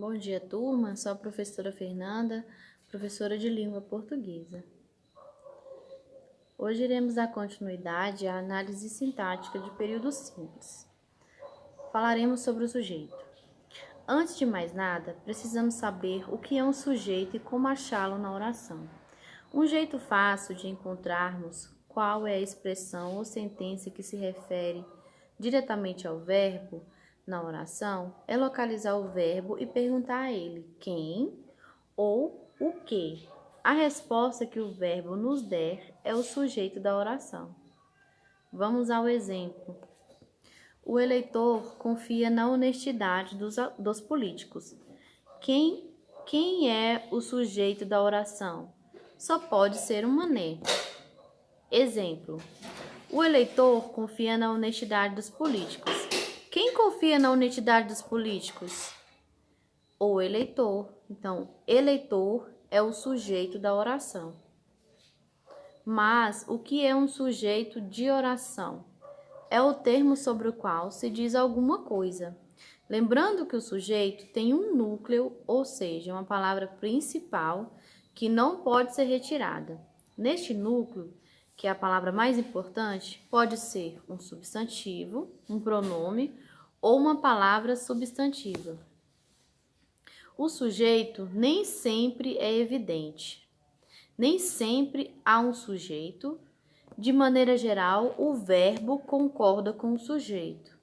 Bom dia, turma. Sou a professora Fernanda, professora de língua portuguesa. Hoje iremos dar continuidade à análise sintática de período simples. Falaremos sobre o sujeito. Antes de mais nada, precisamos saber o que é um sujeito e como achá-lo na oração. Um jeito fácil de encontrarmos qual é a expressão ou sentença que se refere diretamente ao verbo na oração é localizar o verbo e perguntar a ele quem ou o que. A resposta que o verbo nos der é o sujeito da oração. Vamos ao exemplo. O eleitor confia na honestidade dos políticos. Quem é o sujeito da oração? Só pode ser um mané. Exemplo. O eleitor confia na honestidade dos políticos. Quem confia na honestidade dos políticos? O eleitor. Então, eleitor é o sujeito da oração. Mas o que é um sujeito de oração? É o termo sobre o qual se diz alguma coisa. Lembrando que o sujeito tem um núcleo, ou seja, uma palavra principal que não pode ser retirada. Neste núcleo, que é a palavra mais importante, pode ser um substantivo, um pronome ou uma palavra substantiva. O sujeito nem sempre é evidente. Nem sempre há um sujeito. De maneira geral, o verbo concorda com o sujeito.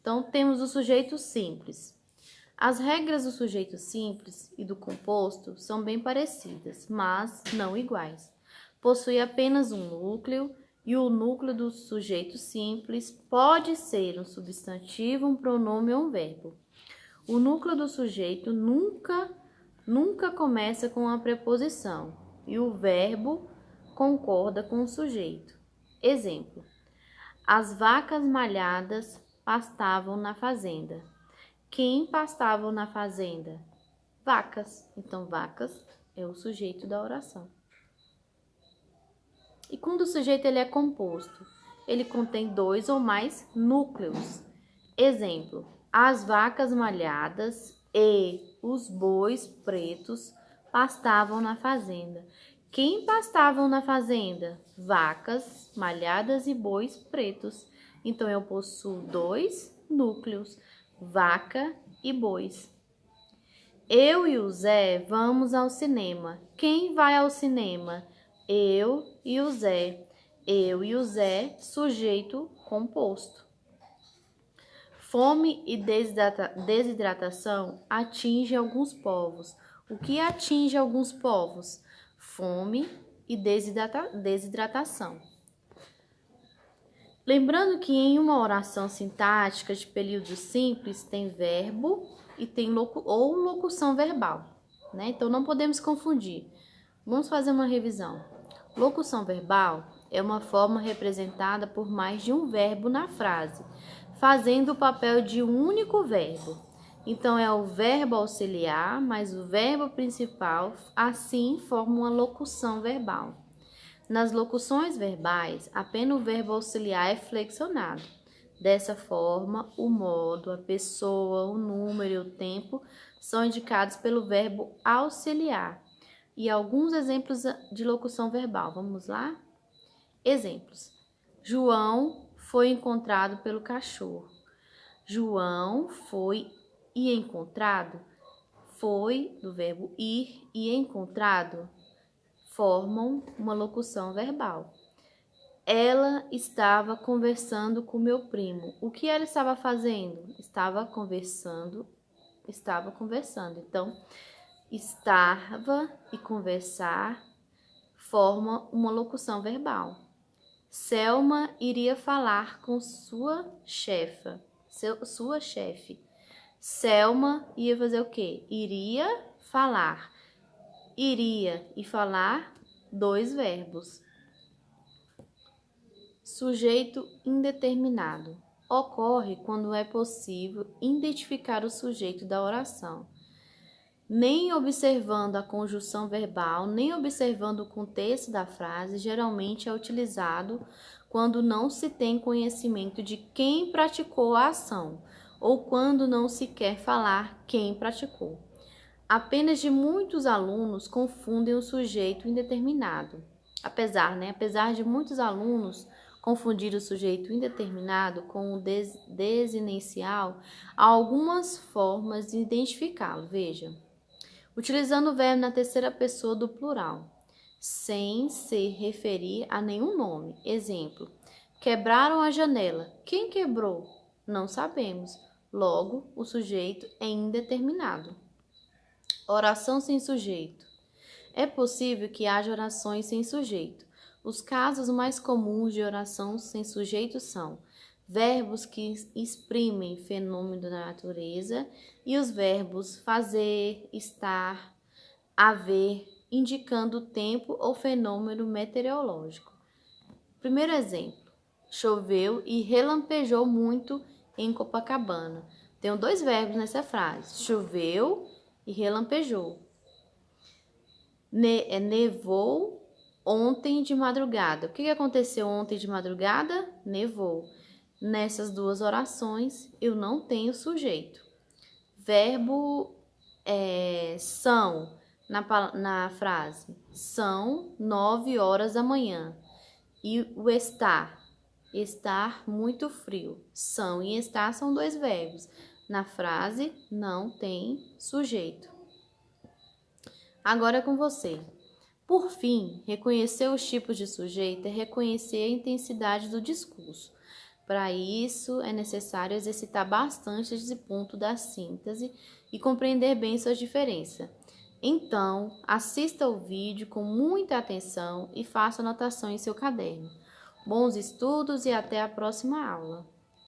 Então, temos o sujeito simples. As regras do sujeito simples e do composto são bem parecidas, mas não iguais. Possui apenas um núcleo e o núcleo do sujeito simples pode ser um substantivo, um pronome ou um verbo. O núcleo do sujeito nunca começa com uma preposição e o verbo concorda com o sujeito. Exemplo: as vacas malhadas pastavam na fazenda. Quem pastava na fazenda? Vacas. Então, vacas é o sujeito da oração. E quando o sujeito ele é composto, ele contém dois ou mais núcleos. Exemplo: as vacas malhadas e os bois pretos pastavam na fazenda. Quem pastavam na fazenda? Vacas malhadas e bois pretos. Então, eu possuo dois núcleos, vaca e bois. Eu e o Zé vamos ao cinema. Quem vai ao cinema? Eu e o Zé. Eu e o Zé, sujeito composto. Fome e desidratação atingem alguns povos. O que atinge alguns povos? Fome e desidratação. Lembrando que em uma oração sintática de período simples tem verbo e tem locução verbal, né? Então não podemos confundir. Vamos fazer uma revisão. Locução verbal é uma forma representada por mais de um verbo na frase, fazendo o papel de um único verbo. Então é o verbo auxiliar mais o verbo principal, assim forma uma locução verbal. Nas locuções verbais, apenas o verbo auxiliar é flexionado. Dessa forma, o modo, a pessoa, o número e o tempo são indicados pelo verbo auxiliar. E alguns exemplos de locução verbal. Vamos lá? Exemplos. João foi encontrado pelo cachorro. João foi e encontrado. Foi do verbo ir e encontrado formam uma locução verbal. Ela estava conversando com meu primo. O que ela estava fazendo? Estava conversando. Então, estava e conversar forma uma locução verbal. Selma iria falar com sua chefe. Selma ia fazer o quê? Iria falar. Iria e falar, dois verbos. Sujeito indeterminado. Ocorre quando é possível identificar o sujeito da oração. Nem observando a conjunção verbal, nem observando o contexto da frase, geralmente é utilizado quando não se tem conhecimento de quem praticou a ação. ou quando não se quer falar quem praticou. Apenas de muitos alunos confundem o sujeito indeterminado. Apesar de muitos alunos confundir o sujeito indeterminado com o desinencial, há algumas formas de identificá-lo. Veja, utilizando o verbo na terceira pessoa do plural, sem se referir a nenhum nome. Exemplo, quebraram a janela. Quem quebrou? Não sabemos. Logo, o sujeito é indeterminado. Oração sem sujeito. É possível que haja orações sem sujeito. Os casos mais comuns de oração sem sujeito são verbos que exprimem fenômeno da natureza e os verbos fazer, estar, haver, indicando tempo ou fenômeno meteorológico. Primeiro exemplo, choveu e relampejou muito em Copacabana. Tem dois verbos nessa frase, choveu e relampejou. Nevou ontem de madrugada. O que aconteceu ontem de madrugada? Nevou. Nessas duas orações, eu não tenho sujeito. Verbo são, na frase, são 9 horas da manhã. E o estar muito frio. São e estar são dois verbos. Na frase, não tem sujeito. Agora é com você. Por fim, reconhecer os tipos de sujeito é reconhecer a intensidade do discurso. Para isso, é necessário exercitar bastante esse ponto da síntese e compreender bem suas diferenças. Então, assista ao vídeo com muita atenção e faça anotação em seu caderno. Bons estudos e até a próxima aula!